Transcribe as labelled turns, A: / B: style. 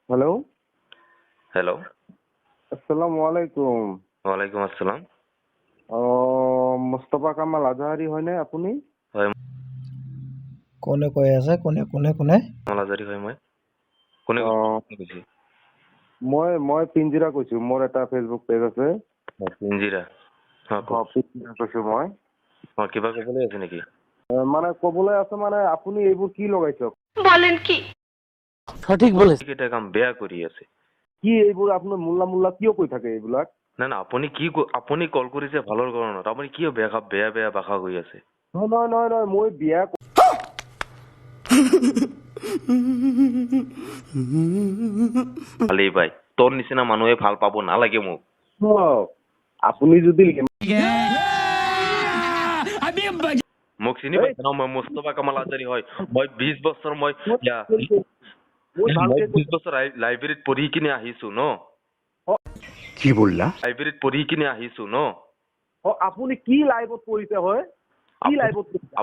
A: Hello,
B: hello,
A: আসসালামু আলাইকুম।
B: ওয়ালাইকুম আসসালাম।
A: মুস্তফা কামাল আজাহাৰী হয়নে আপুনি?
B: হয়,
C: কোনে কৈ আছে? কোনে?
B: মালাজাৰী হয় মই। কোনে
A: অ',
B: কৈছে?
A: মই পিঞ্জিৰা কৈছো। মোৰ এটা ফেচবুক পেজ আছে।
B: পিঞ্জিৰা।
A: পিঞ্জিৰা কৈছো মই।
B: কিবা ক'বলৈ আছে নেকি?
A: মানে ক'বলৈ আছে মানে আপুনি এইবোৰ কি লগাইছে?
D: বলেন কি?
C: সঠিক বলেছে।
B: এটা কাম বেয়া কৰি আছে।
A: কি এইবোৰ আপুনি মোল্লা কিয় কৈ থাকে এইবিলাক?
B: না আপুনি কল কৰিছে ভালৰ কাৰণত। আপুনি কিয় বেয়া ভাষা কৈ আছে?
A: নহয়, মই বিয়া
B: ভালেই পাই। তোৰ নিচিনা মানুহে ভাল পাব নালাগে মোক।
A: আপুনি যদি
B: মোক চিনি পাইছে ন? মই মুস্তফা কামাল আজাৰী হয়। মই 20 বছৰ মই
A: ভালকে
B: 20 বছৰ লাইব্ৰেৰীত পঢ়ি কিনে আহিছো ন।
E: কি বললা?
B: লাইব্ৰেৰীত পঢ়ি কিনে আহিছো ন।
A: আপুনি কি লাইভত কৰিছে হয়? কি লাইভত কৰিছে?